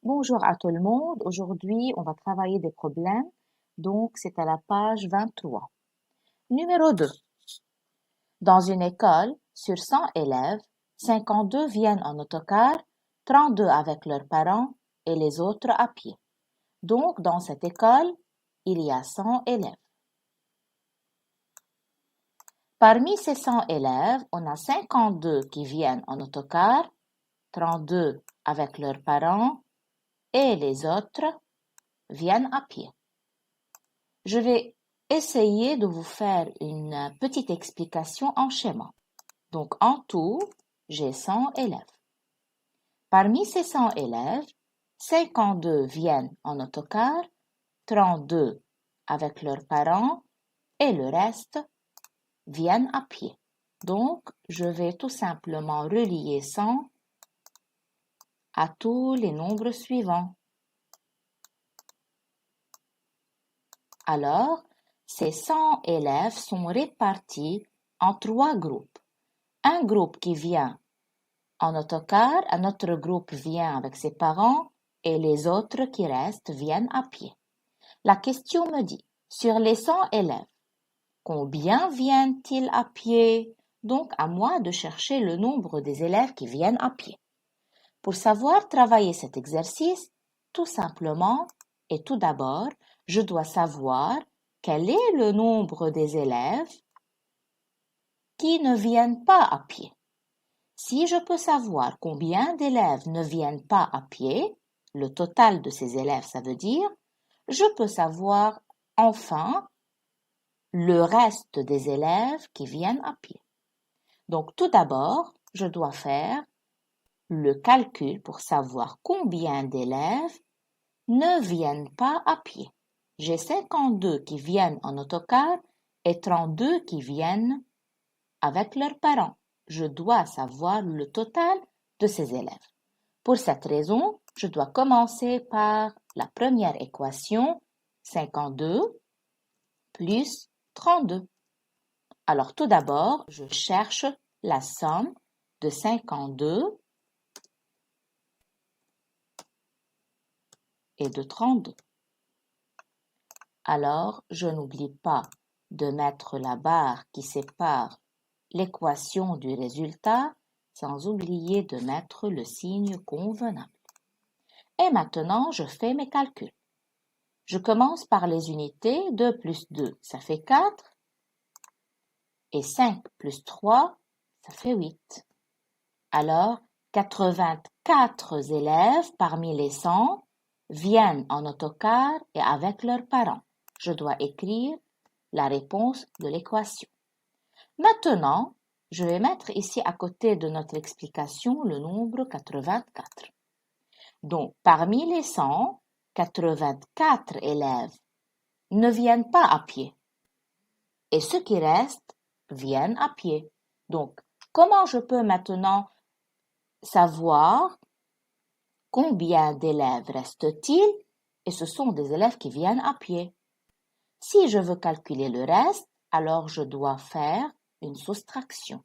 Bonjour à tout le monde. Aujourd'hui, on va travailler des problèmes. Donc, c'est à la page 23. Numéro 2. Dans une école, sur 100 élèves, 52 viennent en autocar, 32 avec leurs parents et les autres à pied. Donc, dans cette école, il y a 100 élèves. Parmi ces 100 élèves, on a 52 qui viennent en autocar, 32 avec leurs parents et les autres viennent à pied. Je vais essayer de vous faire une petite explication en schéma. Donc, en tout, j'ai 100 élèves. Parmi ces 100 élèves, 52 viennent en autocar, 32 avec leurs parents et le reste viennent à pied. Donc, je vais tout simplement relier 100 à tous les nombres suivants. Alors, ces 100 élèves sont répartis en 3 groupes. Un groupe qui vient en autocar, un autre groupe vient avec ses parents et les autres qui restent viennent à pied. La question me dit, sur les 100 élèves, combien viennent-ils à pied? Donc, à moi de chercher le nombre des élèves qui viennent à pied. Pour savoir travailler cet exercice, tout simplement et tout d'abord, je dois savoir quel est le nombre des élèves qui ne viennent pas à pied. Si je peux savoir combien d'élèves ne viennent pas à pied, le total de ces élèves, ça veut dire, je peux savoir enfin le reste des élèves qui viennent à pied. Donc tout d'abord, je dois faire le calcul pour savoir combien d'élèves ne viennent pas à pied. J'ai 52 qui viennent en autocar et 32 qui viennent avec leurs parents. Je dois savoir le total de ces élèves. Pour cette raison, je dois commencer par la première équation, 52 plus 32. Alors tout d'abord, je cherche la somme de 52 et de 32. Alors, je n'oublie pas de mettre la barre qui sépare l'équation du résultat sans oublier de mettre le signe convenable. Et maintenant, je fais mes calculs. Je commence par les unités. 2 plus 2, ça fait 4. Et 5 plus 3, ça fait 8. Alors, 84 élèves parmi les 100 viennent en autocar et avec leurs parents. Je dois écrire la réponse de l'équation. Maintenant, je vais mettre ici à côté de notre explication le nombre 84. Donc, parmi les 100, 84 élèves ne viennent pas à pied. Et ceux qui restent viennent à pied. Donc, comment je peux maintenant savoir combien d'élèves restent-ils? Et ce sont des élèves qui viennent à pied. Si je veux calculer le reste, alors je dois faire une soustraction.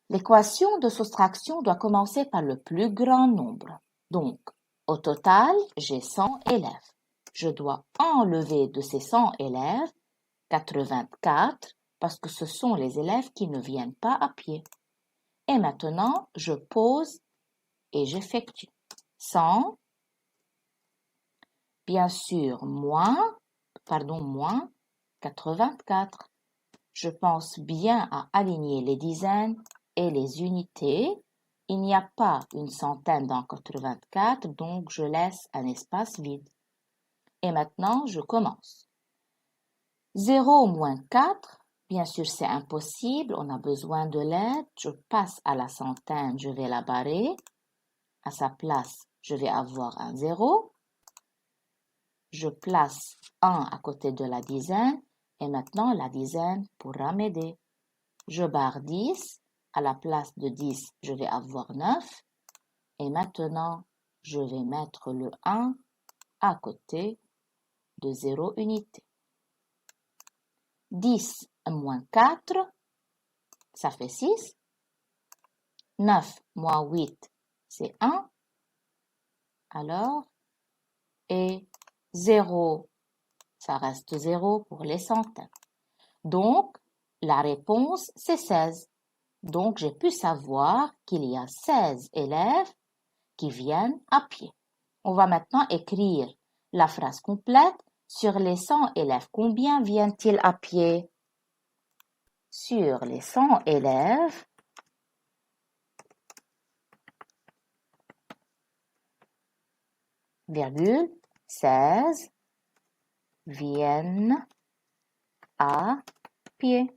L'équation de soustraction doit commencer par le plus grand nombre. Donc, au total, j'ai 100 élèves. Je dois enlever de ces 100 élèves 84 parce que ce sont les élèves qui ne viennent pas à pied. Et maintenant, je pose et j'effectue. 100, bien sûr, moins 84. Je pense bien à aligner les dizaines et les unités. Il n'y a pas une centaine dans 84, donc je laisse un espace vide. Et maintenant, je commence. 0 moins 4, bien sûr c'est impossible, on a besoin de l'aide. Je passe à la centaine, je vais la barrer. À sa place, je vais avoir un 0. Je place 1 à côté de la dizaine et maintenant la dizaine pourra m'aider. Je barre 10, à la place de 10, je vais avoir 9 et maintenant je vais mettre le 1 à côté de 0 unité. 10 moins 4, ça fait 6. 9 moins 8, c'est 1. Alors, et 0, ça reste 0 pour les centaines. Donc, la réponse, c'est 16. Donc, j'ai pu savoir qu'il y a 16 élèves qui viennent à pied. On va maintenant écrire la phrase complète. Sur les 100 élèves, combien viennent-ils à pied? Sur les 100 élèves, virgule, 16 viennent à pied.